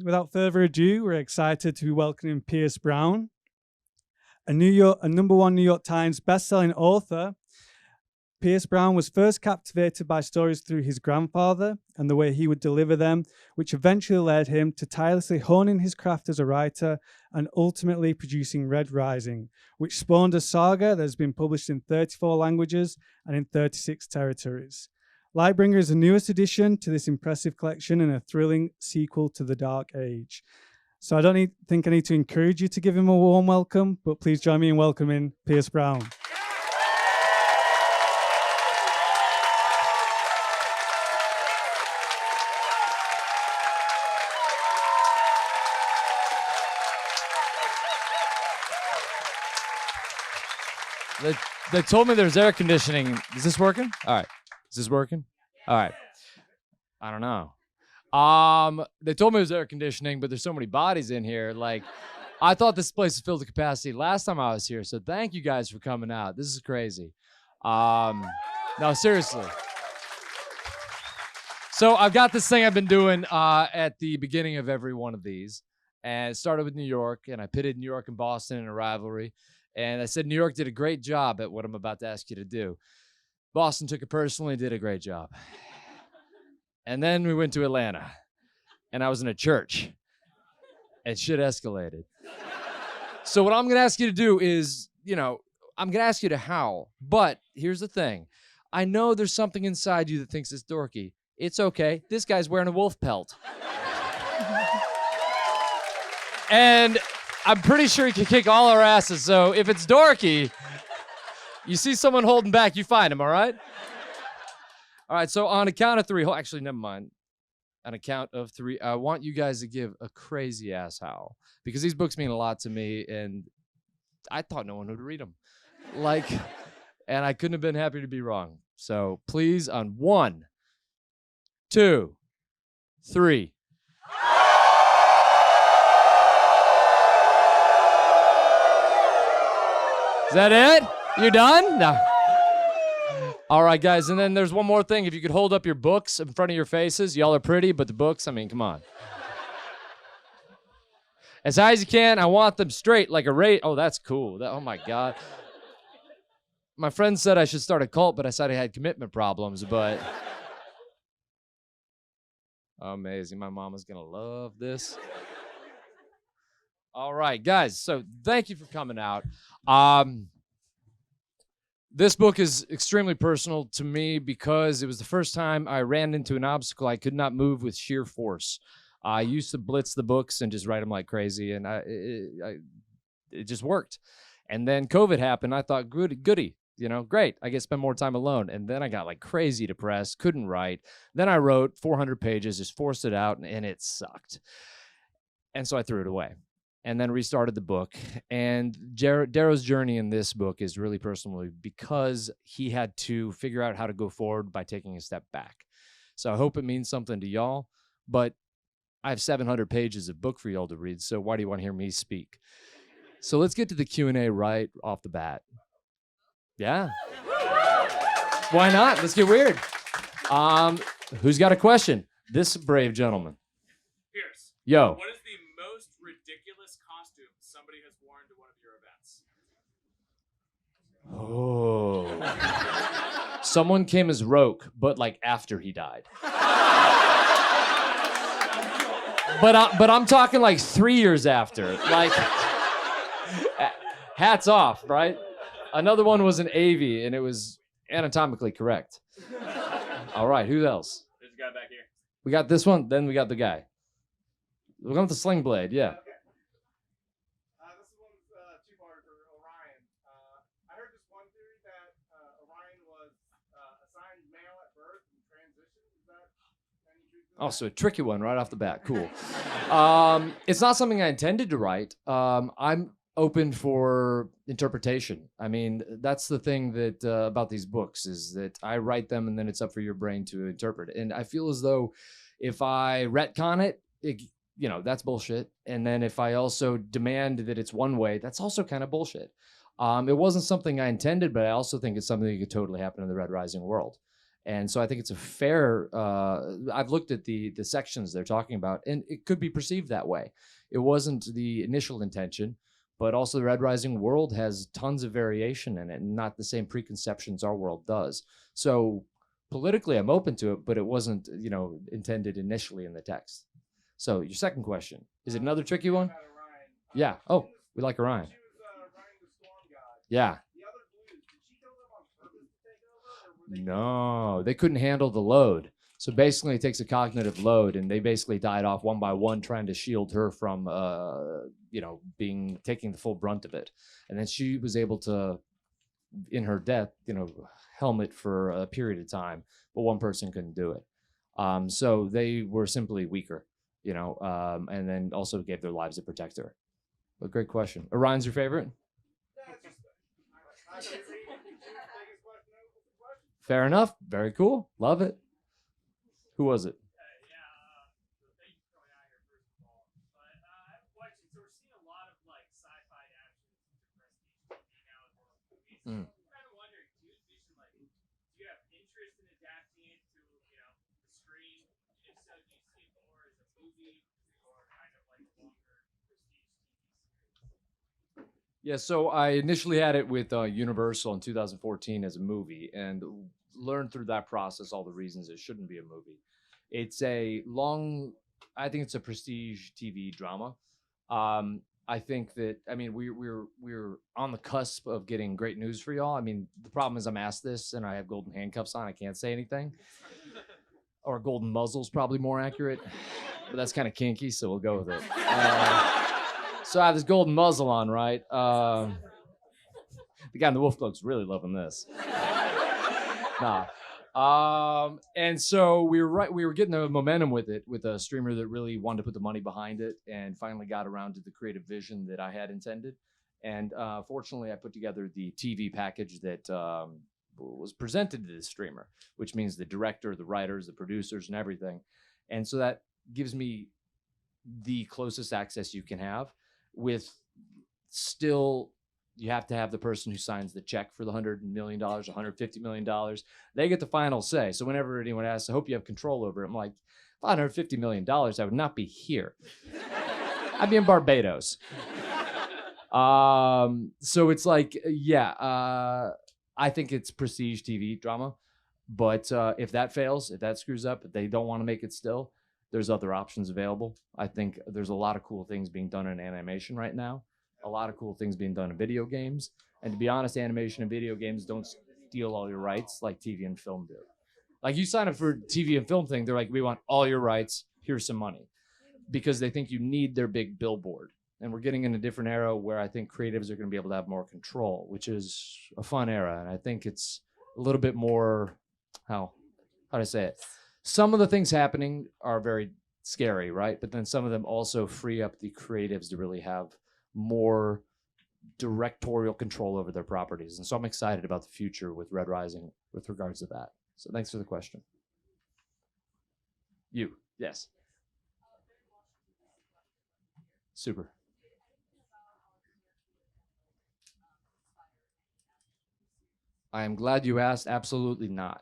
without further ado, we're excited to be welcoming Pierce Brown, a #1 New York Times best-selling author. Pierce Brown was first captivated by stories through his grandfather and the way he would deliver them, which eventually led him to tirelessly honing his craft as a writer and ultimately producing Red Rising, which spawned a saga that has been published in 34 languages and in 36 territories. Lightbringer is the newest addition to this impressive collection and a thrilling sequel to The Dark Age. So I don't think I need to encourage you to give him a warm welcome, but please join me in welcoming Pierce Brown. They told me there's air conditioning. Is this working? All right. Is this working? All right. I don't know. They told me it was air conditioning, but there's so many bodies in here. Like, I thought this place was filled to capacity last time I was here. So thank you guys for coming out. This is crazy. No, seriously. So I've got this thing I've been doing at the beginning of every one of these. And it started with New York, and I pitted New York and Boston in a rivalry. And I said, New York did a great job at what I'm about to ask you to do. Boston took it personally, did a great job. And then we went to Atlanta, and I was in a church, and shit escalated. So what I'm going to ask you to do is, I'm going to ask you to howl. But here's the thing. I know there's something inside you that thinks it's dorky. It's okay. This guy's wearing a wolf pelt. And I'm pretty sure he can kick all our asses, so if it's dorky, you see someone holding back, you find him, all right? All right, so on a count of 3, actually, never mind. On a count of 3, I want you guys to give a crazy-ass howl, because these books mean a lot to me, and I thought no one would read them. And I couldn't have been happier to be wrong. So please, on 1, 2, 3. Is that it? You done? No. All right, guys, and then there's one more thing. If you could hold up your books in front of your faces. Y'all are pretty, but the books, I mean, come on. As high as you can. I want them straight like a raze. Oh, that's cool. Oh, my God. My friend said I should start a cult, but I said I had commitment problems, but... Amazing. My mama's going to love this. All right, guys, so thank you for coming out. This book is extremely personal to me because it was the first time I ran into an obstacle I could not move with sheer force. I used to blitz the books and just write them like crazy, and it just worked. And then COVID happened. I thought, goody, great. I get to spend more time alone. And then I got like crazy depressed, couldn't write. Then I wrote 400 pages, just forced it out, and it sucked. And so I threw it away. And then restarted the book. And Darrow's journey in this book is really personal because he had to figure out how to go forward by taking a step back. So I hope it means something to y'all, but I have 700 pages of book for y'all to read, so why do you want to hear me speak? So let's get to the Q&A right off the bat. Yeah? Why not? Let's get weird. Who's got a question? This brave gentleman. Pierce. Yo. What is the most ridiculous costume somebody has worn to one of your events? Oh. Someone came as Roke, but like after he died. But I'm talking like 3 years after. Like, hats off, right? Another one was an AV, and it was anatomically correct. All right, who else? There's a guy back here. We got this one, then we got the guy. We're going with the sling blade, yeah. Okay. This one's two-parter for Orion. I heard this one theory that Orion was assigned male at birth and transitioned. Is that any truth to that? Oh, so a tricky one right off the bat. Cool. It's not something I intended to write. I'm open for interpretation. I mean, that's the thing that about these books is that I write them and then it's up for your brain to interpret. And I feel as though if I retcon it, that's bullshit. And then if I also demand that it's one way, that's also kind of bullshit. It wasn't something I intended, but I also think it's something that could totally happen in the Red Rising world. And so I think it's a fair, I've looked at the sections they're talking about, and it could be perceived that way. It wasn't the initial intention, but also the Red Rising world has tons of variation in it, and not the same preconceptions our world does. So politically, I'm open to it, but it wasn't, intended initially in the text. So your second question, is it another tricky one? Yeah. Oh, we like Orion. Yeah. No, they couldn't handle the load. So basically it takes a cognitive load, and they basically died off one by one trying to shield her from, taking the full brunt of it. And then she was able to, in her death, helmet for a period of time, but one person couldn't do it. So they were simply weaker, and then also gave their lives to protect her. But great question. Orion's your favorite? Fair enough. Very cool. Love it. Who was it? Thank you for coming out here, first of all. But I have a question. So we're seeing a lot of sci-fi adaptations into prestige TV now as well as movies. I'm kind of wondering, do you envision do you have interest in adapting it to the screen? If so, do you see it more as a movie or kind of longer prestige TV series? Yeah, so I initially had it with Universal in 2014 as a movie, and learned through that process all the reasons it shouldn't be a movie. It's I think it's a prestige TV drama. I think that, we're on the cusp of getting great news for y'all. The problem is I'm asked this and I have golden handcuffs on. I can't say anything. Or golden muzzle's probably more accurate, but that's kind of kinky, so we'll go with it. So I have this golden muzzle on, right? The guy in the wolf cloak's really loving this. And so we were getting the momentum with it, with a streamer that really wanted to put the money behind it, and finally got around to the creative vision that I had intended. And fortunately, I put together the TV package that was presented to this streamer, which means the director, the writers, the producers, and everything. And so that gives me the closest access you can have, with still, you have to have the person who signs the check for the $100 million, $150 million. They get the final say. So whenever anyone asks, I hope you have control over it, I'm like, $550 million, I would not be here. I'd be in Barbados. So it's I think it's prestige TV drama. But if that fails, if that screws up, if they don't want to make it still, there's other options available. I think there's a lot of cool things being done in animation right now. A lot of cool things being done in video games. And to be honest, animation and video games don't steal all your rights like TV and film do. Like, you sign up for TV and film thing, they're like, we want all your rights, here's some money. Because they think you need their big billboard. And we're getting in a different era where I think creatives are going to be able to have more control, which is a fun era. And I think it's a little bit more, how do I say it? Some of the things happening are very scary, right? But then some of them also free up the creatives to really have more directorial control over their properties. And so I'm excited about the future with Red Rising with regards to that. So thanks for the question. You, yes. Super. I am glad you asked. Absolutely not.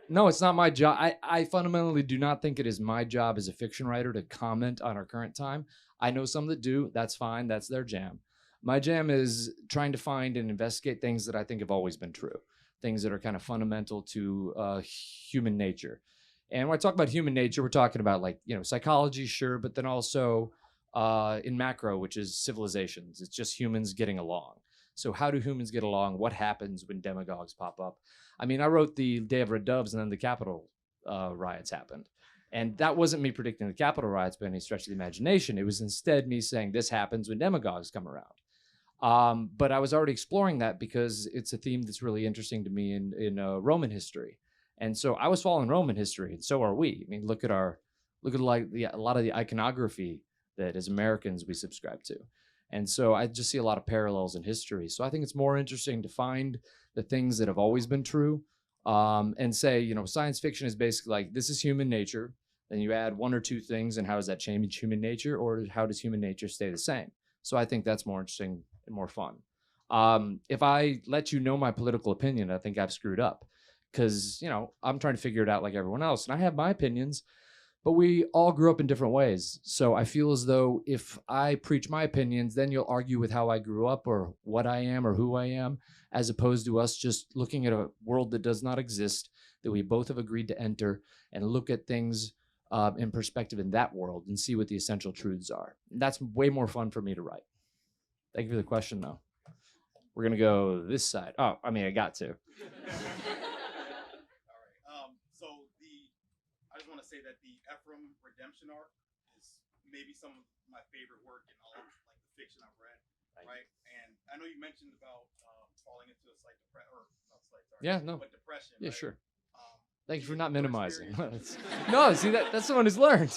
No, it's not my job. I fundamentally do not think it is my job as a fiction writer to comment on our current time. I know some that do. That's fine. That's their jam. My jam is trying to find and investigate things that I think have always been true, things that are kind of fundamental to human nature. And when I talk about human nature, we're talking about psychology, sure, but then also in macro, which is civilizations. It's just humans getting along. So how do humans get along? What happens when demagogues pop up? I wrote the Day of Red Doves, and then the Capitol riots happened. And that wasn't me predicting the Capitol riots by any stretch of the imagination. It was instead me saying this happens when demagogues come around. But I was already exploring that because it's a theme that's really interesting to me in Roman history. And so I was following Roman history, and so are we. Look at a lot of the iconography that as Americans we subscribe to. And so I just see a lot of parallels in history. So I think it's more interesting to find the things that have always been true, and say, science fiction is basically like, this is human nature. Then you add one or two things, and how does that change human nature, or how does human nature stay the same? So I think that's more interesting and more fun. If I let you know my political opinion, I think I've screwed up, because, you know, I'm trying to figure it out like everyone else. And I have my opinions, but we all grew up in different ways. So I feel as though if I preach my opinions, then you'll argue with how I grew up or what I am or who I am, as opposed to us just looking at a world that does not exist, that we both have agreed to enter, and look at things in perspective in that world and see what the essential truths are. That's way more fun for me to write. Thank you for the question, though. We're going to go this side. Oh, I mean, I got to. All right. I just want to say that the Ephraim redemption arc is maybe some of my favorite work in all of like the fiction I've read. Right. And I know you mentioned about falling into a slight depression, or not slight, sorry. Yeah, no. But depression. Yeah, right? sure. Thank you for not your minimizing. experience- No, see, that's someone who's learned.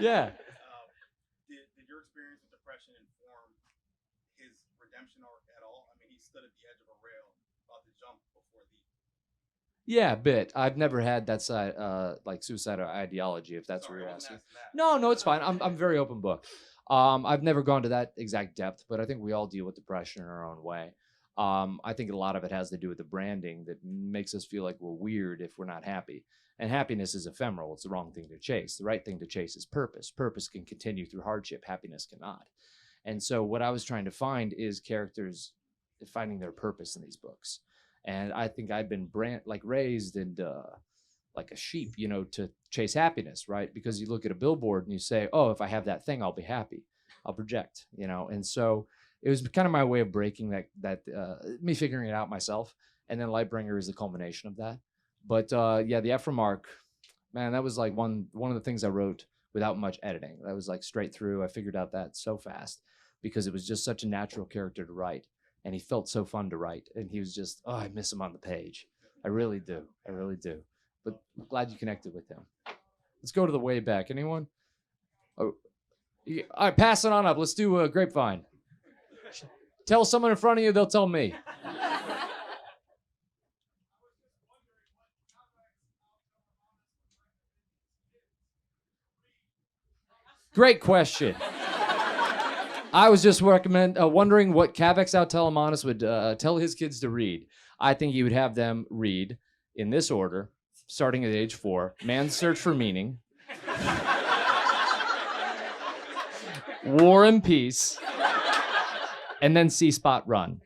Yeah. Did your experience with depression inform his redemption arc at all? I mean, he stood at the edge of a rail about to jump before the. Yeah, a bit. I've never had that side, like suicidal ideology, if that's Sorry, what I you're wasn't asking. asking that. No, it's fine. I'm a very open book. I've never gone to that exact depth, but I think we all deal with depression in our own way. I think a lot of it has to do with the branding that makes us feel like we're weird if we're not happy. And happiness is ephemeral. It's the wrong thing to chase. The right thing to chase is purpose. Purpose can continue through hardship. Happiness cannot. And so what I was trying to find is characters finding their purpose in these books. And I think I'd been raised and like a sheep, you know, to chase happiness, right? Because you look at a billboard and you say, oh, if I have that thing, I'll be happy. I'll project, you know. And so it was kind of my way of breaking me figuring it out myself. And then Lightbringer is the culmination of that. But yeah, the Ephraim arc, man, that was like one of the things I wrote without much editing. That was like straight through. I figured out that so fast because it was just such a natural character to write. And he felt so fun to write. And he was just, oh, I miss him on the page. I really do. I really do. But I'm glad you connected with him. Let's go to the way back. Anyone? Oh, all right, pass it on up. Let's do a Grapevine. Tell someone in front of you, they'll tell me. Great question. I was just wondering what Cavex Autelemanus would tell his kids to read. I think he would have them read, in this order, starting at age 4, Man's Search for Meaning, War and Peace, and then See Spot Run.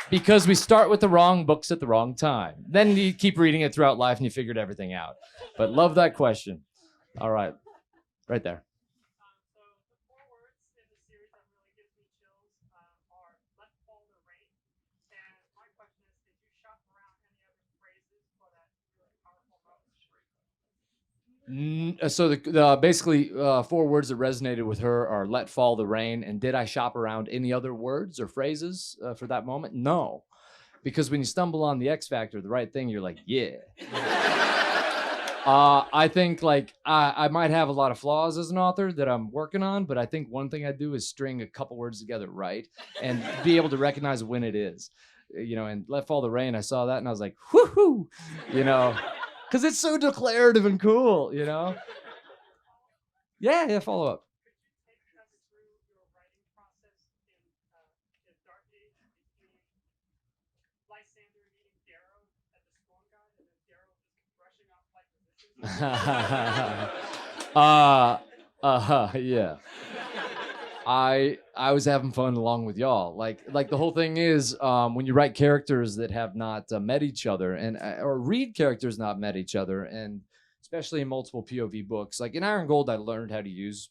Because we start with the wrong books at the wrong time. Then you keep reading it throughout life and you figured everything out. But love that question. All right, right there. So the 4 words in the series that really gives me chills are "Let Fall the Rain." And my question is, did you shop around any other phrases for that really powerful moment? So basically 4 words that resonated with her are "Let Fall the Rain." And did I shop around any other words or phrases for that moment? No, because when you stumble on the X Factor, the right thing, you're like, yeah. I think like I might have a lot of flaws as an author that I'm working on, but I think one thing I do is string a couple words together right and be able to recognize when it is, you know. And "Let Fall the Rain," I saw that and I was like, whoo-hoo, you know, because it's so declarative and cool, you know. Yeah, follow up. Could you take us through your writing process in Dark Age between Lysander meeting Darrow at the Storm God and then Darrow just rushing off like positions? Yeah. I was having fun along with y'all. Like the whole thing is when you write characters that have not met each other or read characters not met each other, and especially in multiple POV books. Like in Iron Gold, I learned how to use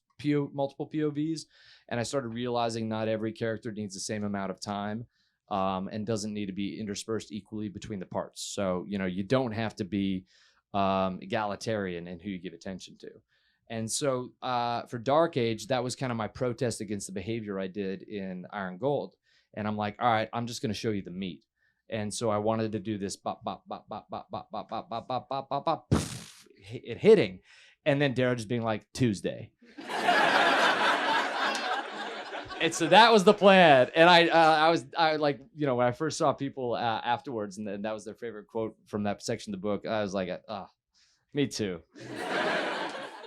multiple POVs, and I started realizing not every character needs the same amount of time and doesn't need to be interspersed equally between the parts. So, you know, you don't have to be egalitarian in who you give attention to. And so for Dark Age, that was kind of my protest against the behavior I did in Iron Gold. And I'm like, all right, I'm just going to show you the meat. And so I wanted to do this bop, bop, bop, bop, bop, bop, bop, bop, bop, bop, bop, bop, bop, it hitting. And then Darrow just being like, Tuesday. And so that was the plan. And I like, you know, when I first saw people afterwards, and that was their favorite quote from that section of the book, I was like, me too.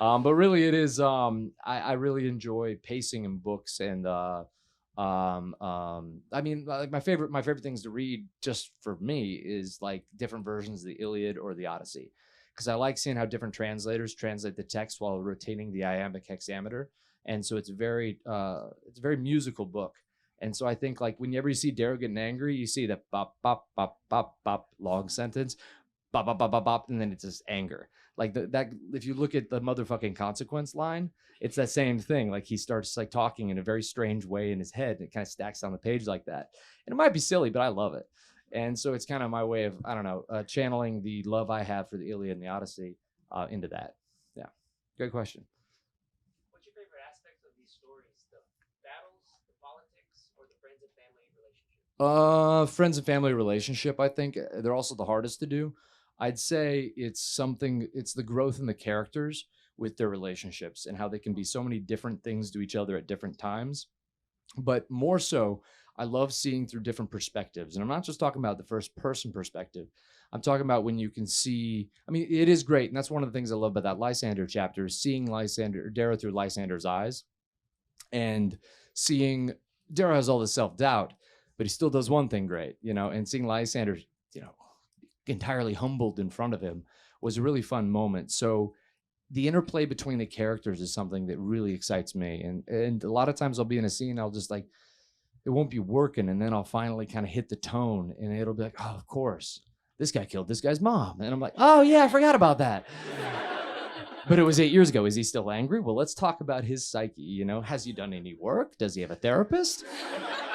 But really it is, I really enjoy pacing in books and I mean, like my favorite things to read just for me is like different versions of the Iliad or the Odyssey, because I like seeing how different translators translate the text while retaining the iambic hexameter, and so it's a very musical book. And so I think like whenever you see Darrow getting angry, you see the bop bop bop bop bop long sentence, bop bop bop bop bop, and then it's just anger. Like that if you look at the motherfucking consequence line, it's that same thing. Like he starts like talking in a very strange way in his head, and it kind of stacks on the page like that. And it might be silly, but I love it. And so it's kind of my way of, I don't know, channeling the love I have for the Iliad and the Odyssey into that. Yeah, great question. What's your favorite aspects of these stories? The battles, the politics, or the friends and family relationship? Friends and family relationship, I think they're also the hardest to do. I'd say it's the growth in the characters with their relationships and how they can be so many different things to each other at different times. But more so, I love seeing through different perspectives. And I'm not just talking about the first person perspective. I'm talking about when you can see, I mean, it is great. And that's one of the things I love about that Lysander chapter, is seeing Darrow through Lysander's eyes and seeing Darrow has all this self-doubt, but he still does one thing great, and seeing Lysander, entirely humbled in front of him was a really fun moment. So the interplay between the characters is something that really excites me. And a lot of times I'll be in a scene, I'll just like, it won't be working. And then I'll finally kind of hit the tone and it'll be like, oh, of course, this guy killed this guy's mom. And I'm like, oh yeah, I forgot about that. But it was 8 years ago. Is he still angry? Well, let's talk about his psyche. Has he done any work? Does he have a therapist?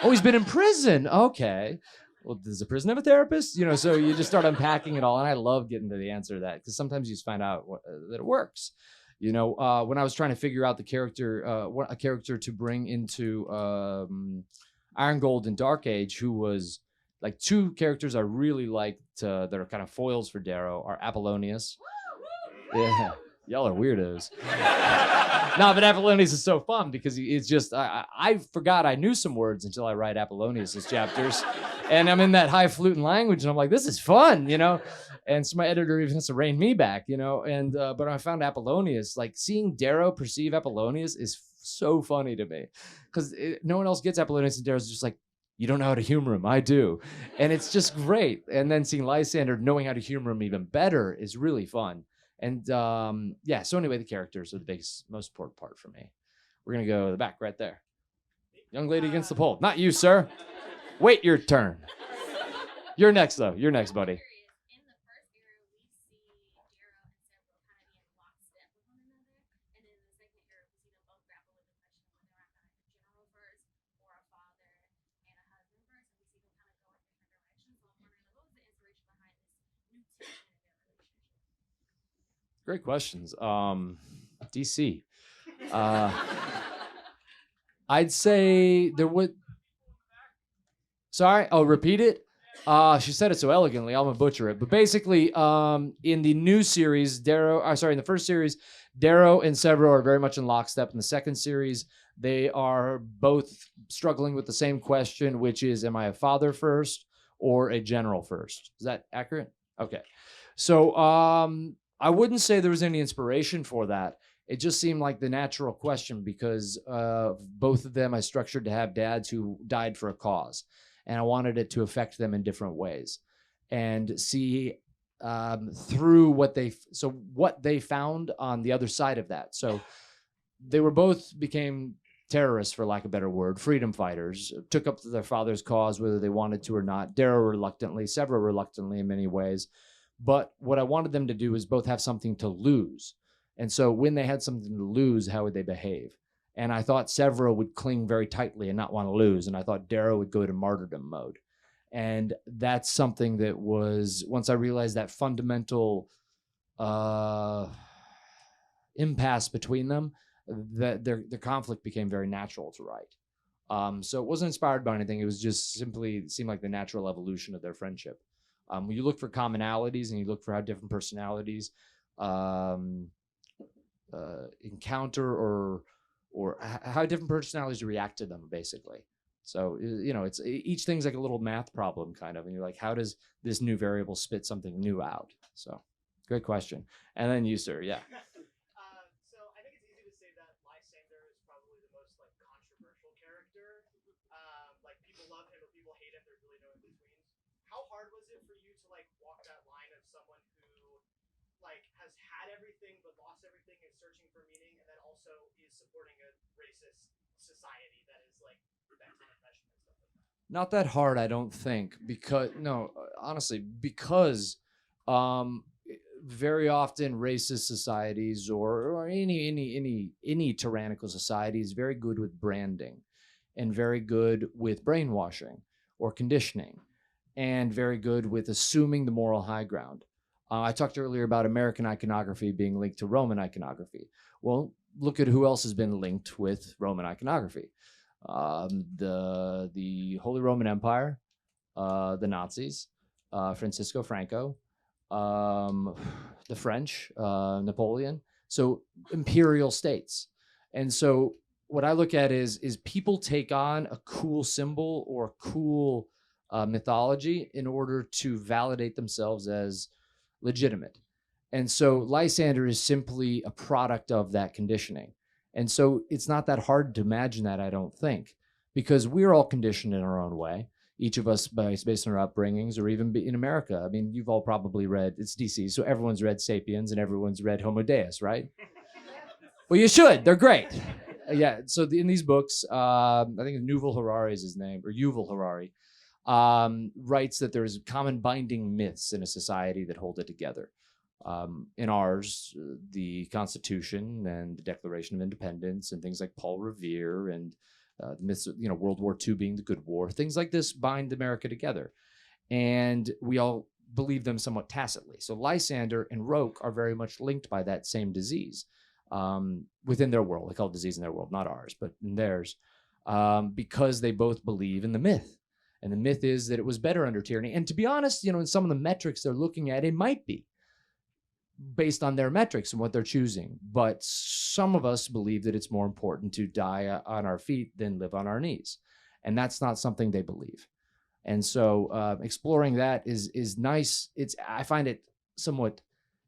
Oh, he's been in prison. Okay. Well, does the prison have a therapist? So you just start unpacking it all. And I love getting to the answer to that, because sometimes you just find out that it works. When I was trying to figure out what a character to bring into Iron Gold and Dark Age, who was like two characters I really liked that are kind of foils for Darrow, are Apollonius. Yeah. Y'all are weirdos. No, but Apollonius is so fun because it's just, I forgot I knew some words until I write Apollonius's chapters. And I'm in that highfalutin language and I'm like, this is fun, And so my editor even has to rein me back, And, but I found Apollonius, like seeing Darrow perceive Apollonius is so funny to me, because no one else gets Apollonius, and Darrow's just like, you don't know how to humor him. I do. And it's just great. And then seeing Lysander knowing how to humor him even better is really fun. And yeah, so anyway, the characters are the most important part for me. We're going to go to the back right there. Young lady against the pole. Not you, sir. Wait your turn. You're next, though. You're next, buddy. In the first era, we see Darrow and Sevro kind of be in lockstep with one another. And in the second era, we see them both grapple with the question of whether or not a general first or a father and a husband first. And we see them kind of go in different directions. So I'm wondering, what was the inspiration behind this new tension in their relationship? Great questions. DC. I'd say there would. Sorry, repeat it. She said it so elegantly, I'm gonna butcher it. But basically, in the new series, in the first series, Darrow and Sevro are very much in lockstep. In the second series, they are both struggling with the same question, which is, am I a father first or a general first? Is that accurate? Okay. So I wouldn't say there was any inspiration for that. It just seemed like the natural question, because both of them I structured to have dads who died for a cause. And I wanted it to affect them in different ways, and see through what they found on the other side of that. So they became terrorists, for lack of a better word, freedom fighters, took up their father's cause, whether they wanted to or not. Darrow reluctantly, Sevro reluctantly in many ways. But what I wanted them to do is both have something to lose. And so when they had something to lose, how would they behave? And I thought Sevro would cling very tightly and not want to lose. And I thought Darrow would go to martyrdom mode. And that's something that was, once I realized that fundamental impasse between them, that their conflict became very natural to write. So it wasn't inspired by anything. It was just simply seemed like the natural evolution of their friendship. When you look for commonalities and you look for how different personalities encounter or how different personalities react to them, basically. So, it's each thing's like a little math problem kind of, and you're like, how does this new variable spit something new out? So, great question. And then you, sir, yeah. So I think it's easy to say that Lysander is probably the most controversial character. how hard was it for you to like walk that line of someone who like has had everything but lost everything, is searching for meaning, and then also is supporting a racist society that is like bent on oppression and stuff like that? Not that hard, I don't think, because no, honestly, because very often racist societies or any tyrannical society is very good with branding and very good with brainwashing or conditioning and very good with assuming the moral high ground. I talked earlier about American iconography being linked to Roman iconography. Well, look at who else has been linked with Roman iconography. The Holy Roman Empire, the Nazis, Francisco Franco, the French, Napoleon. So imperial states. And so what I look at is people take on a cool symbol or a cool mythology in order to validate themselves as legitimate. And so Lysander is simply a product of that conditioning. And so it's not that hard to imagine that, I don't think, because we're all conditioned in our own way. Each of us based on our upbringings, or even in America. I mean, you've all probably read, it's DC, so everyone's read Sapiens and everyone's read Homo Deus, right? Well, you should. They're great. Yeah, so in these books, I think Yuval Harari is his name, or Yuval Harari, writes that there's common binding myths in a society that hold it together. In ours, the Constitution and the Declaration of Independence and things like Paul Revere and the myths of, World War II being the good war, things like this bind America together. And we all believe them somewhat tacitly. So Lysander and Roke are very much linked by that same disease within their world. They call it disease in their world, not ours, but in theirs, because they both believe in the myth. And the myth is that it was better under tyranny. And to be honest, in some of the metrics they're looking at, it might be based on their metrics and what they're choosing. But some of us believe that it's more important to die on our feet than live on our knees. And that's not something they believe. And so exploring that is nice. I find it somewhat,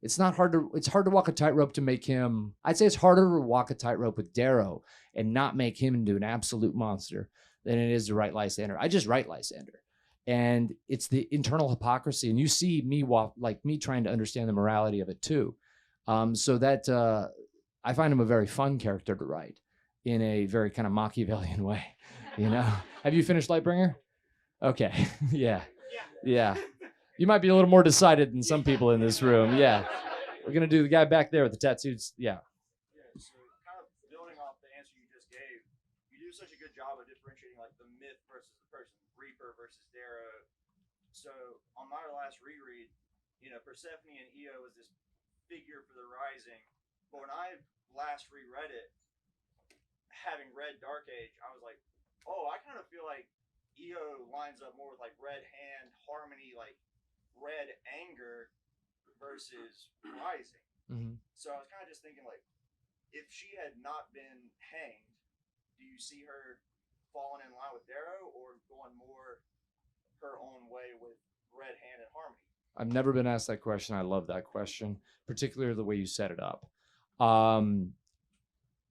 it's hard to walk a tightrope to make him, I'd say it's harder to walk a tightrope with Darrow and not make him into an absolute monster than it is to write Lysander. I just write Lysander. And it's the internal hypocrisy. And you see me trying to understand the morality of it too. So that I find him a very fun character to write in a very kind of Machiavellian way. Have you finished Lightbringer? Okay. Yeah. You might be a little more decided than some people in this room. Yeah. We're going to do the guy back there with the tattoos. Yeah. So kind of building off the answer you just gave, you do such a good job of differentiating like the myth versus the person, Reaper versus Darrow. So on my last reread, Persephone and Io was this figure for the rising. But when I last reread it, having read Dark Age, I was like, oh, I kind of feel like Io lines up more with like Red Hand, Harmony, like Red Anger versus Rising. Mm-hmm. So I was kind of just thinking, like, if she had not been hanged, do you see her falling in line with Darrow or going more her own way with Red Hand and Harmony? I've never been asked that question. I love that question, particularly the way you set it up.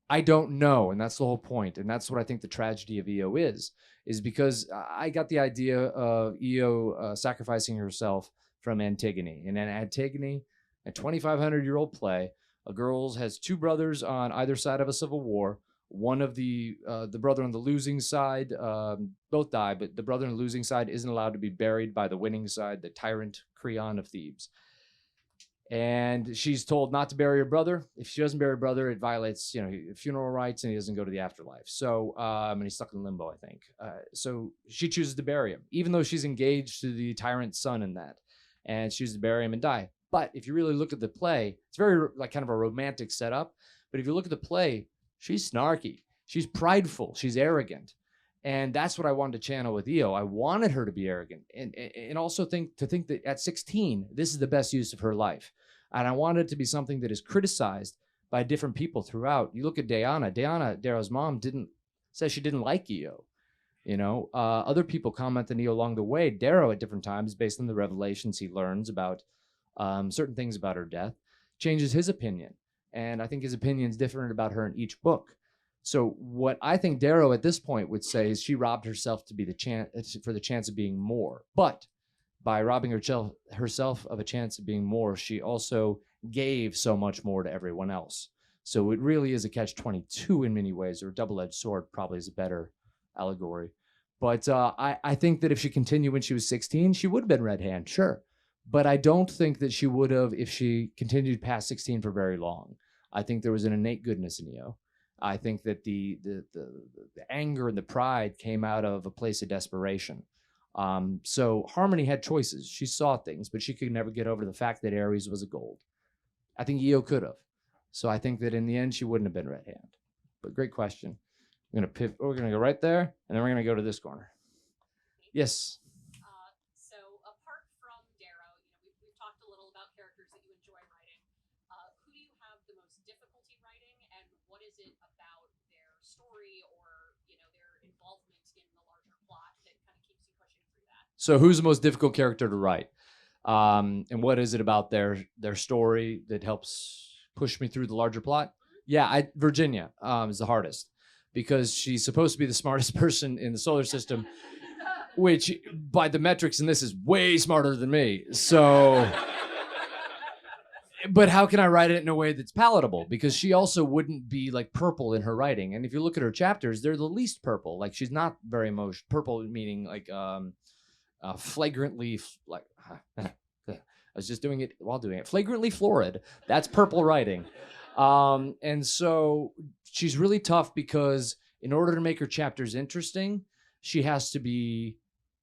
I don't know, and that's the whole point. And that's what I think the tragedy of Io is because I got the idea of Io sacrificing herself from Antigone. And in Antigone, a 2,500-year-old play, a girl has two brothers on either side of a civil war. One of the brother on the losing side, both die, but the brother on the losing side isn't allowed to be buried by the winning side, the tyrant Creon of Thebes. And she's told not to bury her brother. If she doesn't bury her brother, it violates, funeral rites, and he doesn't go to the afterlife. So, and he's stuck in limbo, I think. So she chooses to bury him, even though she's engaged to the tyrant's son in that, and she chooses to bury him and die. But if you really look at the play, it's very like kind of a romantic setup. But if you look at the play, she's snarky, she's prideful, she's arrogant. And that's what I wanted to channel with Io. I wanted her to be arrogant and also think that at 16, this is the best use of her life. And I wanted it to be something that is criticized by different people throughout. You look at Diana, Darrow's mom, says she didn't like Io. Other people comment on Io along the way. Darrow at different times, based on the revelations he learns about certain things about her death, changes his opinion. And I think his opinion is different about her in each book. So what I think Darrow at this point would say is she robbed herself to be for the chance of being more. But by robbing herself of a chance of being more, she also gave so much more to everyone else. So it really is a catch-22 in many ways, or a double-edged sword probably is a better allegory. But I think that if she continued when she was 16, she would have been Red Hand, sure. But I don't think that she would have if she continued past 16 for very long. I think there was an innate goodness in Io. I think that the anger and the pride came out of a place of desperation. So Harmony had choices. She saw things, but she could never get over the fact that Ares was a gold. I think Io could have. So I think that in the end, she wouldn't have been Red Hand. But great question. We're gonna go right there, and then we're gonna go to this corner. Yes. So apart from Darrow, we've talked a little about characters that you enjoy writing. Who do you have the most difficulty writing, and what is it about their story or their involvement in the larger plot that kind of keeps you pushing through that? So who's the most difficult character to write? And what is it about their story that helps push me through the larger plot? Yeah, Virginia is the hardest because she's supposed to be the smartest person in the solar system, which by the metrics in this is way smarter than me. So, but how can I write it in a way that's palatable? Because she also wouldn't be like purple in her writing. And if you look at her chapters, they're the least purple. Like she's not very purple, meaning like flagrantly like. I was just doing it while doing it. Flagrantly florid. That's purple writing. And so she's really tough because in order to make her chapters interesting, she has to be,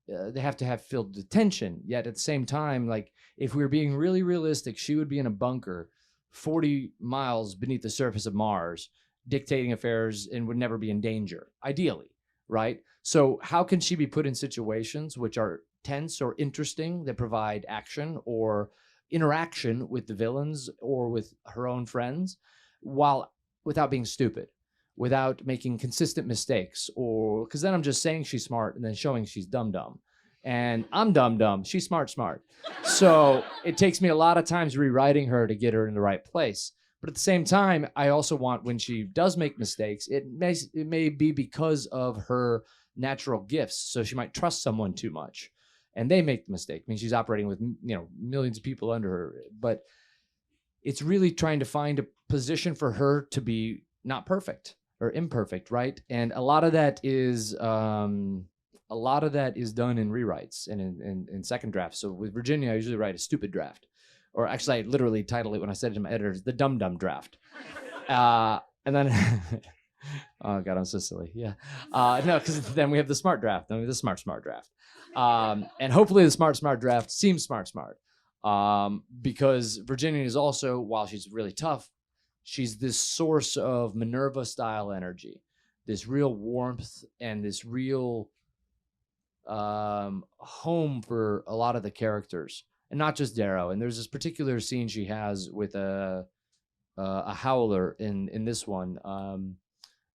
they have to have filled with tension. Yet at the same time, like if we were being really realistic, she would be in a bunker 40 miles beneath the surface of Mars, dictating affairs and would never be in danger, ideally, right? So how can she be put in situations which are tense or interesting that provide action or interaction with the villains or with her own friends without being stupid, without making consistent mistakes, or because then I'm just saying she's smart and then showing she's dumb, and I'm dumb, she's smart. So it takes me a lot of times rewriting her to get her in the right place. But at the same time, I also want when she does make mistakes, it may be because of her natural gifts. So she might trust someone too much. And they make the mistake. I mean, she's operating with millions of people under her, but it's really trying to find a position for her to be not perfect or imperfect, right? And a lot of that is done in rewrites and in second drafts. So with Virginia, I usually write a stupid draft, or actually, I literally title it when I said it to my editors, the dumb draft, and then. Oh God, I'm so silly. Yeah, no, because then we have the smart draft, then we have the smart draft. And hopefully the smart draft seems smart. Because Virginia is also, while she's really tough, she's this source of Minerva-style energy, this real warmth and this real home for a lot of the characters, and not just Darrow. And there's this particular scene she has with a howler in this one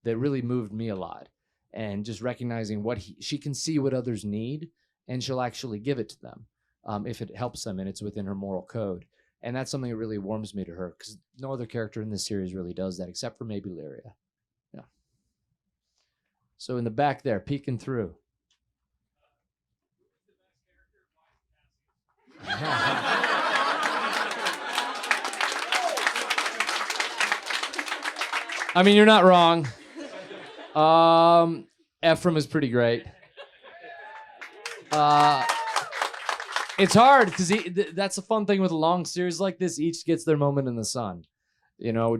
that really moved me a lot. And just recognizing she can see what others need, and she'll actually give it to them if it helps them and it's within her moral code. And that's something that really warms me to her, because no other character in this series really does that except for maybe Lyria. Yeah. So in the back there, peeking through. I mean, you're not wrong. Ephraim is pretty great. It's hard because that's the fun thing with a long series like this. Each gets their moment in the sun.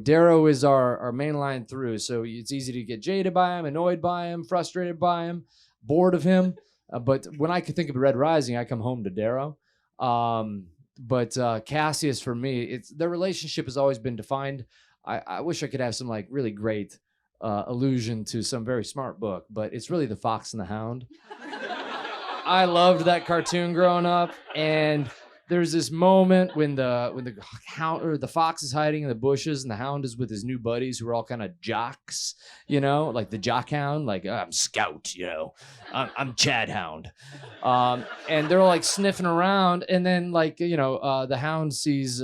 Darrow is our main line through, so it's easy to get jaded by him, annoyed by him, frustrated by him, bored of him. But when I could think of Red Rising, I come home to Darrow. But Cassius, for me, their relationship has always been defined. I wish I could have some really great allusion to some very smart book, but it's really The Fox and the Hound. I loved that cartoon growing up, and there's this moment when the hound or the fox is hiding in the bushes, and the hound is with his new buddies who are all kind of jocks, like the jock hound, like I'm Scout, I'm Chad Hound, and they're all sniffing around, and then the hound sees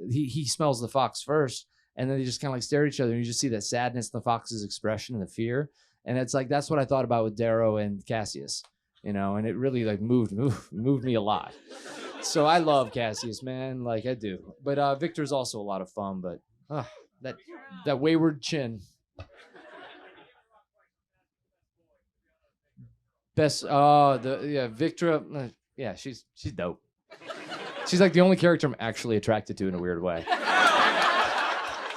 he smells the fox first. And then they just kind of stare at each other, and you just see that sadness in the fox's expression and the fear. And it's that's what I thought about with Darrow and Cassius. and it really like moved me a lot. So I love Cassius, man, like I do. But Victor's also a lot of fun, but that wayward chin. Best Victra, yeah, she's dope. She's like the only character I'm actually attracted to in a weird way.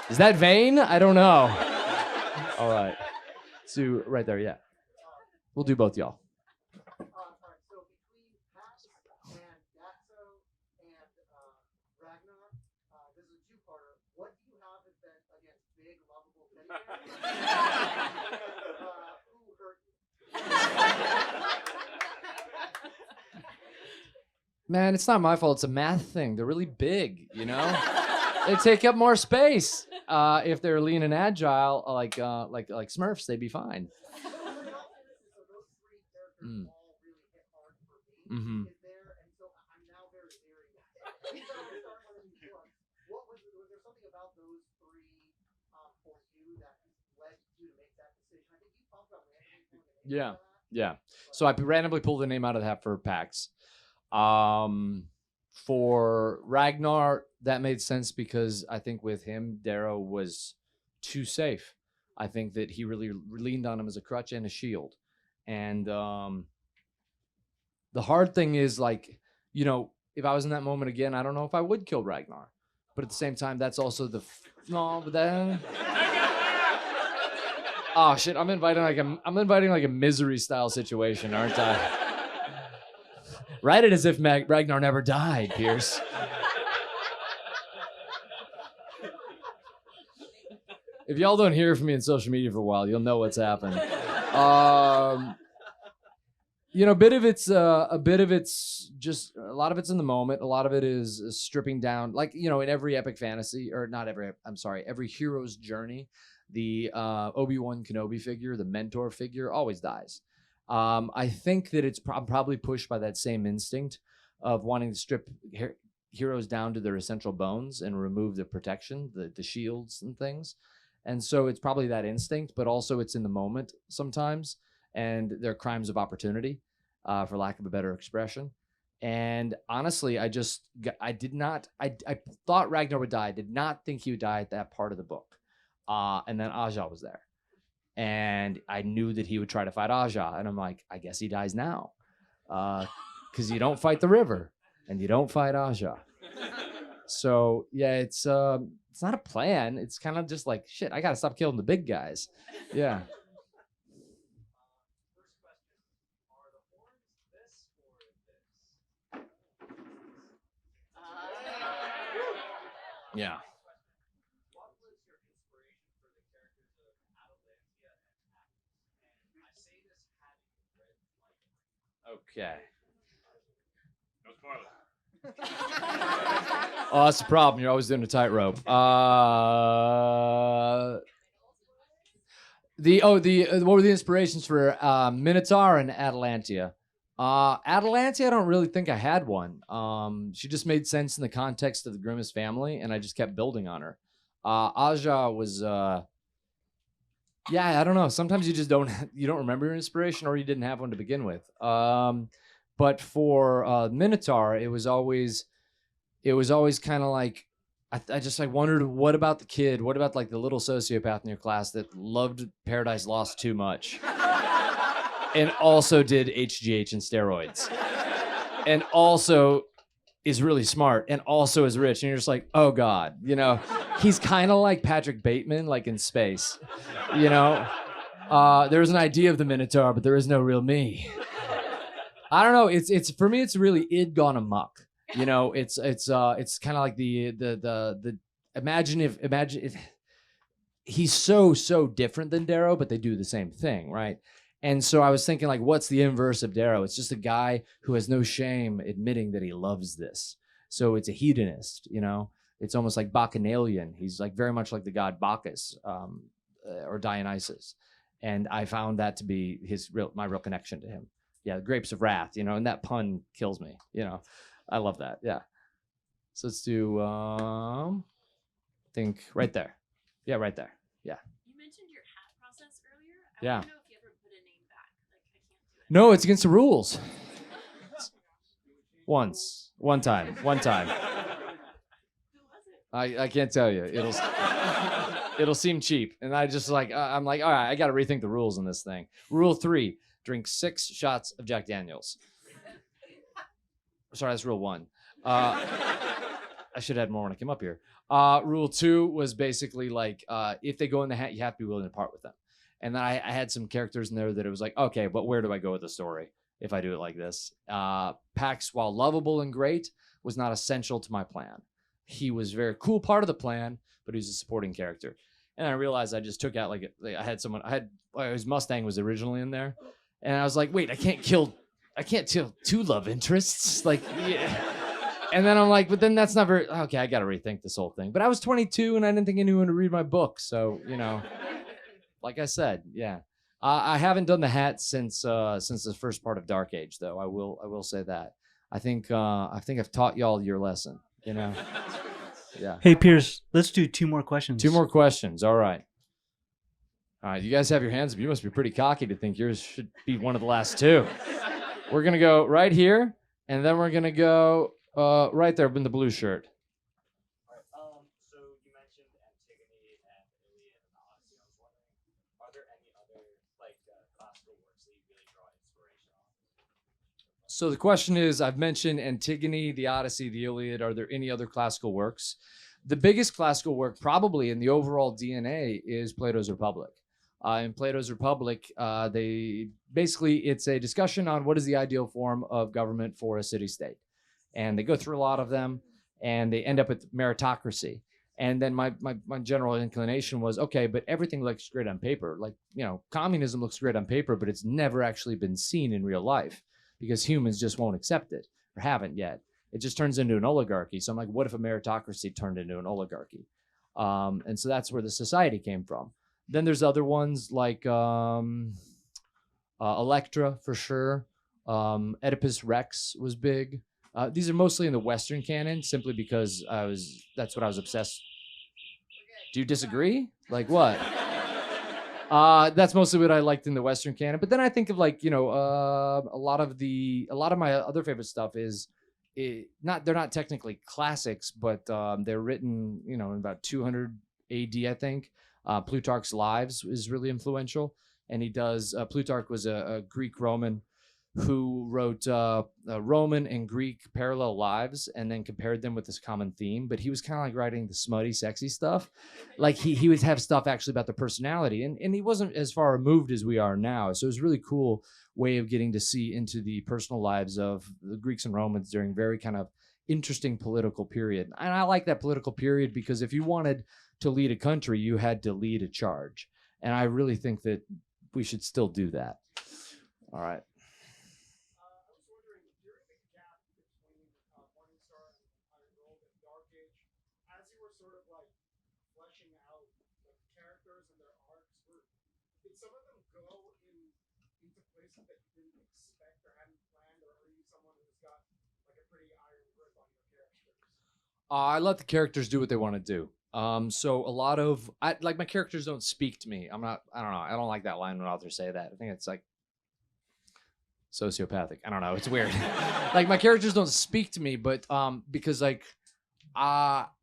Is that vain? I don't know. All right. So right there, yeah. We'll do both, y'all. All right, so between Pax and Daxo and Ragnar, this is a two-parter. What do you have against big, lovable teddy bears? Who hurt you? Man, it's not my fault. It's a math thing. They're really big, They take up more space. If they're lean and agile, like Smurfs, they'd be fine. Mm. Mm-hmm. Is there, and so I'm now very serious. Was there something about those three for you that led you to make that decision? I think you talked about randomly pulling the name out of that. Yeah. So I randomly pulled the name out of the hat for Pax. For Ragnar, that made sense because I think with him, Darrow was too safe. I think that he really leaned on him as a crutch and a shield. And the hard thing is, like, if I was in that moment again, I don't know if I would kill Ragnar. But at the same time, that's also oh shit! I'm inviting like a misery style situation, aren't I? Write it as if Ragnar never died, Pierce. If y'all don't hear from me in social media for a while, you'll know what's happened. A bit of it's just a lot of it's in the moment. A lot of it is stripping down, like, in every epic fantasy, or not every, I'm sorry, every hero's journey, the Obi-Wan Kenobi figure, the mentor figure, always dies. I think that it's probably pushed by that same instinct of wanting to strip heroes down to their essential bones and remove the protection, the shields and things. And so it's probably that instinct, but also it's in the moment sometimes, and they're crimes of opportunity, for lack of a better expression. And honestly, I thought Ragnar would die. I did not think he would die at that part of the book. And then Aja was there. And I knew that he would try to fight Aja. And I'm like, I guess he dies now. Because you don't fight the river, and you don't fight Aja. So, yeah, it's not a plan. It's kind of just like, shit, I got to stop killing the big guys. Yeah. First question: are the horns this or this? Yeah. What was your inspiration for the characters of Adaptation and Cassius? And I say this having read Okay. No spoilers. Oh, that's the problem. You're always doing a tightrope. What were the inspirations for Minotaur and Atalantia? Atalantia, I don't really think I had one. She just made sense in the context of the Grimace family, and I just kept building on her. Aja was, I don't know. Sometimes you don't remember your inspiration, or you didn't have one to begin with. But for Minotaur, it was always kind of like, I just like wondered, what about the kid? What about like the little sociopath in your class that loved Paradise Lost too much, and also did HGH and steroids, and also is really smart, and also is rich, and you're just like, oh God, he's kind of like Patrick Bateman, like in space, There's an idea of the Minotaur, but there is no real me. I don't know. It's for me, it's really id gone amok. It's kind of like the imagine if he's so different than Darrow, but they do the same thing, right? And so I was thinking, like, what's the inverse of Darrow? It's just a guy who has no shame admitting that he loves this. So it's a hedonist, It's almost like Bacchanalian. He's like very much like the god Bacchus, or Dionysus. And I found that to be my real connection to him. Yeah, the grapes of wrath, and that pun kills me, I love that. Yeah. So let's do, I think right there. Yeah, right there. Yeah. You mentioned your hat process earlier. I Yeah. want to know if you ever put a name back. Like, I can't do No, it's against the rules. One time. I can't tell you. It'll seem cheap, and I just like I'm like, all right, I got to rethink the rules on this thing. Rule 3: drink 6 shots of Jack Daniels. Sorry, that's rule 1. I should have had more when I came up here. Rule 2 was basically like, if they go in the hat, you have to be willing to part with them. And then I had some characters in there that it was like, okay, but where do I go with the story if I do it like this? Pax, while lovable and great, was not essential to my plan. He was a very cool part of the plan, but he was a supporting character. And I realized I just took out his Mustang was originally in there, and I was like, wait, I can't kill 2 love interests, like, yeah. And then I'm like, but then that's not very okay. I got to rethink this whole thing. But I was 22 and I didn't think anyone would read my book, so like I said, yeah. I haven't done the hat since the first part of Dark Age, though. I will say that. I think I've taught y'all your lesson. Yeah. Hey, Pierce, let's do 2 more questions. 2 more questions. All right. You guys have your hands up. You must be pretty cocky to think yours should be one of the last 2. We're going to go right here, and then we're going to go right there in the blue shirt. All right. So you mentioned Antigone and Iliad and Odyssey. I was wondering, are there any other classical works that you really draw inspiration on? So the question is, I've mentioned Antigone, the Odyssey, the Iliad. Are there any other classical works? The biggest classical work, probably in the overall DNA, is Plato's Republic. In Plato's Republic, it's a discussion on what is the ideal form of government for a city-state. And they go through a lot of them, and they end up with meritocracy. And then my general inclination was, okay, but everything looks great on paper. Communism looks great on paper, but it's never actually been seen in real life because humans just won't accept it or haven't yet. It just turns into an oligarchy. So I'm like, what if a meritocracy turned into an oligarchy? And so that's where the society came from. Then there's other ones like Electra, for sure. Oedipus Rex was big. These are mostly in the Western canon, simply because that's what I was obsessed. Do you disagree? Like what? That's mostly what I liked in the Western canon. But then I think of a lot of my other favorite stuff is they're not technically classics, but they're written in about 200 AD, I think. Plutarch's Lives is really influential, and he does. Plutarch was a Greek Roman who wrote Roman and Greek parallel lives and then compared them with this common theme. But he was kind of like writing the smutty, sexy stuff. Like he would have stuff actually about the personality. And he wasn't as far removed as we are now. So it was a really cool way of getting to see into the personal lives of the Greeks and Romans during very kind of interesting political period. And I like that political period because if you wanted to lead a country, you had to lead a charge. And I really think that we should still do that. All right. Some of them go into places that you didn't expect or hadn't planned, or are you someone who's got a pretty iron grip on your characters? I let the characters do what they want to do. So a lot of my characters don't speak to me. I don't know. I don't like that line when authors say that. I think it's like sociopathic. I don't know. It's weird. My characters don't speak to me, but because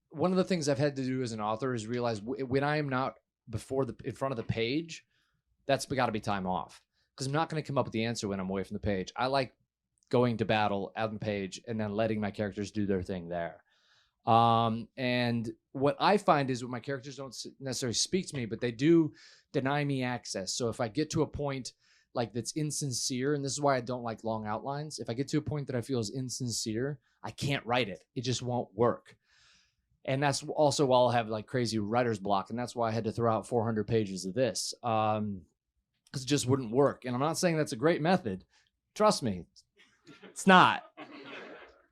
one of the things I've had to do as an author is realize when I am not in front of the page, that's got to be time off, because I'm not going to come up with the answer when I'm away from the page. I like going to battle on the page and then letting my characters do their thing there. And what I find is when my characters don't necessarily speak to me, but they do deny me access. So if I get to a point that's insincere, and this is why I don't like long outlines, if I get to a point that I feel is insincere, I can't write it. It just won't work. And that's also why I'll have crazy writer's block. And that's why I had to throw out 400 pages of this. Because it just wouldn't work. And I'm not saying that's a great method. Trust me, it's not.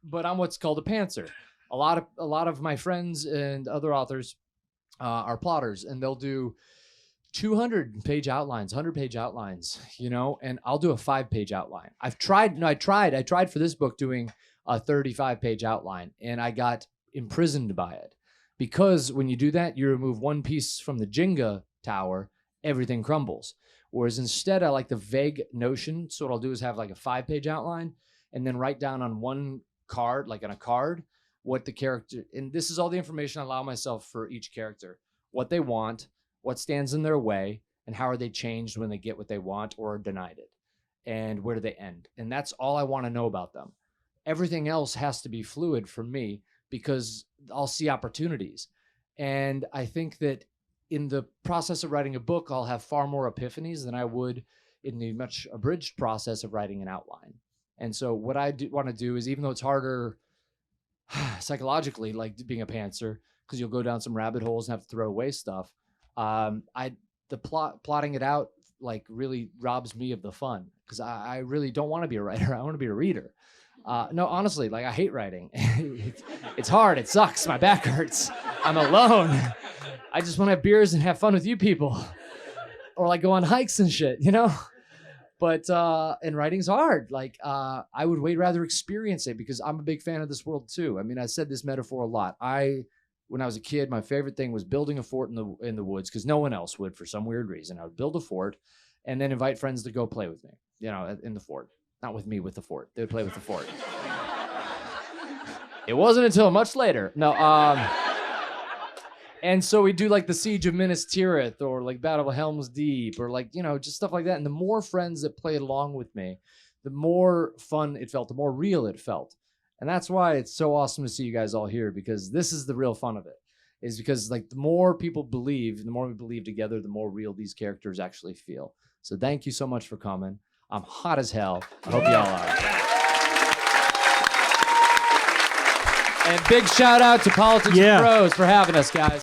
But I'm what's called a pantser. A lot of my friends and other authors are plotters, and they'll do 200-page outlines, 100-page outlines, and I'll do a 5-page outline. I tried for this book doing a 35-page outline, and I got imprisoned by it. Because when you do that, you remove one piece from the Jenga tower, everything crumbles. Whereas instead, I like the vague notion. So what I'll do is have like a 5-page outline and then write down on one card, like on a card, what the character, and this is all the information I allow myself for each character, what they want, what stands in their way, and how are they changed when they get what they want or are denied it, and where do they end. And that's all I want to know about them. Everything else has to be fluid for me because I'll see opportunities. And I think that in the process of writing a book, I'll have far more epiphanies than I would in the much abridged process of writing an outline. And so what I want to do is, even though it's harder psychologically, like being a pantser, because you'll go down some rabbit holes and have to throw away stuff, plotting it out like really robs me of the fun, because I really don't want to be a writer. I want to be a reader. No, honestly, like I hate writing. It's hard. It sucks. My back hurts. I'm alone. I just want to have beers and have fun with you people, or like go on hikes and shit, you know? But, and writing's hard. Like, I would way rather experience it, because I'm a big fan of this world too. I mean, I said this metaphor a lot. When I was a kid, my favorite thing was building a fort in the woods, because no one else would for some weird reason. I would build a fort and then invite friends to go play with me, you know, in the fort. Not with me, with the fort. They would play with the fort. It wasn't until much later. No, and so we do like the Siege of Minas Tirith, or like Battle of Helm's Deep, or like, you know, just stuff like that. And the more friends that played along with me, the more fun it felt, the more real it felt. And that's why it's so awesome to see you guys all here, because this is the real fun of it. Is because like the more people believe, the more we believe together, the more real these characters actually feel. So thank you so much for coming. I'm hot as hell. I hope y'all are. And big shout out to Politics and Prose for having us, guys.